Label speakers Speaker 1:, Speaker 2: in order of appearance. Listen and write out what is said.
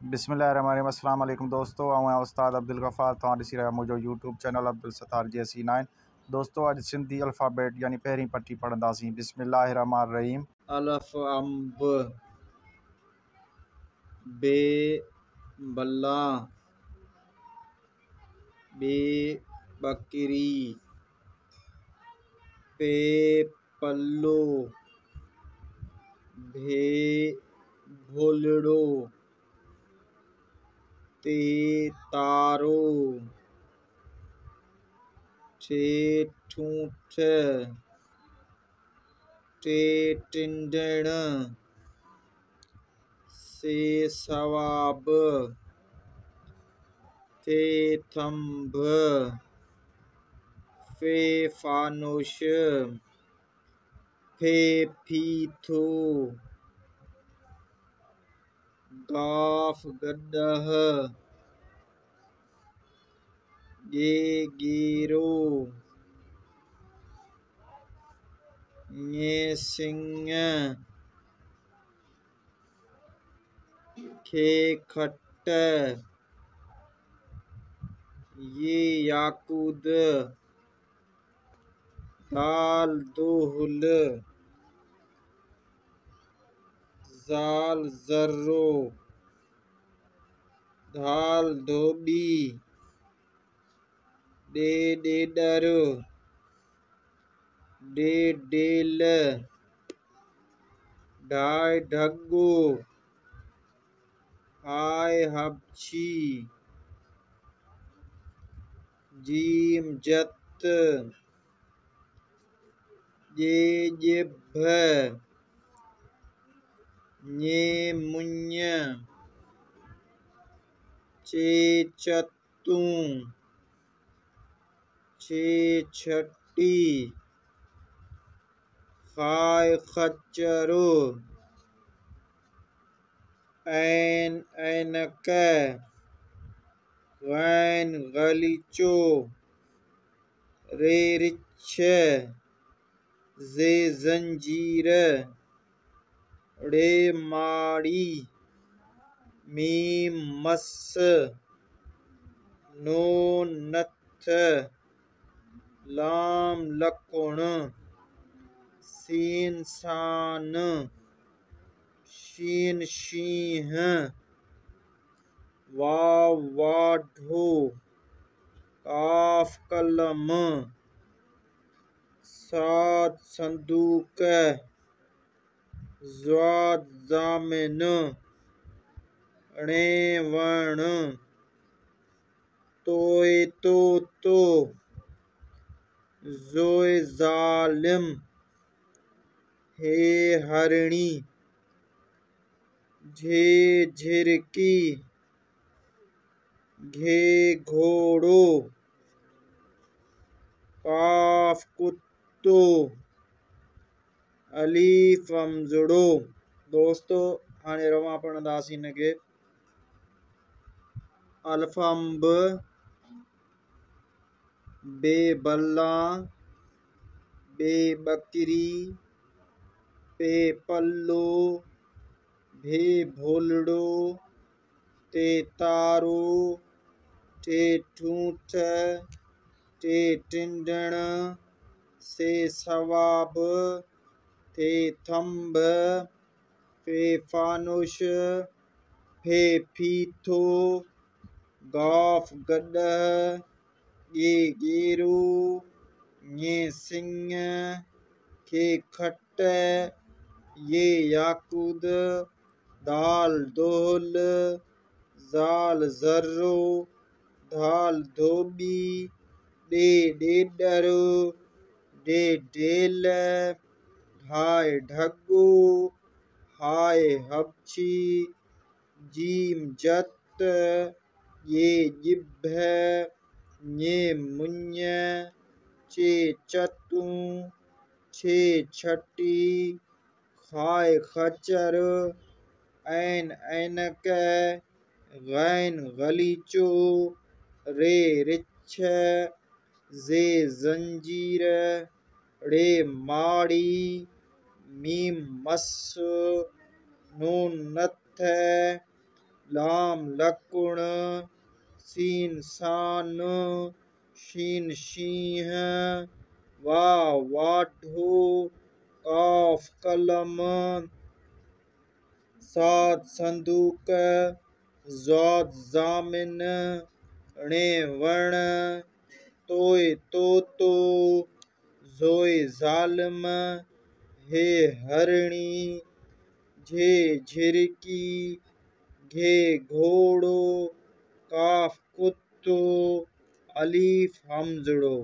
Speaker 1: बिस्मिल्लाहिर्रहमानिर्रहीम। अस्सलाम वालेकुम दोस्तों, मैं उस्ताद अब्दुल गफ़ार तव्हां ॾिसी रहिया मुंहिंजो YouTube channel Abdul Sattar JC9। दोस्तों अॼु सिंधी अल्फ़ाबेट यानी पहिरीं पटी पढ़ंदासीं। बिस्मिल्लाहिर्रहमानिर्रहीम।
Speaker 2: अलफ अंब बे बल्ला बे बकरी पे पल्लो भे भोलड़ो ते तारो ठे ठूठ टे टिंडण से सवाब थे थंब फे फानुश फे फीथो गाफ गड्ढह गे गेरो ये सिंह खे खट्ट ये याकूद दाल दोहल जाल जर्रो धाल धोबी डे डेडर डे डेल ढाई ढग्गो हाय हबची जीम जत ये जिभ ये मुन्य चे चत्तू चे छट्टी खाय खच्चरो ऐन ऐनक गैन गलीचो रे रिछ जे जंजीर रे माड़ी मीम मस नून नथ लाम लकुण सीन सान शीन शींह वाव वाढो काफ कलम साद संदूक ज़ाद ज़ामिन णे वण तोय तोतो ज़ोय ज़ालिम हे हरणी झे झिरकी घे घोड़ो काफ कुत्तो अलीफ अमजड़ो। दोस्तों हाणे रवां पढ़ंदासीं हिन खे। अल्फ अंब बे बल्ला बे बकरी पे पल्लो भे भोलड़ो ते तारो टे ठूठ टे टिंडण से सवाब थे थंब फे फानुश फे फीथो गाफ गड्ढह ये गेरू ये सिंह खे खट्ट ये याकूद दाल दोहल जाल जर्रो धाल धोबी डे डेडर डे डेल ढाई ढग्गो हाय हबची जीम जत ये जिभ ये मुन्य चे चत्तू छे छट्टी खाय खच्चर ऐन ऐनक गैन गलीचो रे रिछ जे जंजीर रे माड़ी मीम मस नून नथ लाम लकुण सीन सान शीन शीह वाव वाढो काफ कलम साद संदूक ज़ाद ज़ामिन णे वण तोय तोतो ज़ोय ज़ालिम हे हरणी झे झिरकी घे घोड़ो काफ कुत्तो अलीफ हमजड़ो।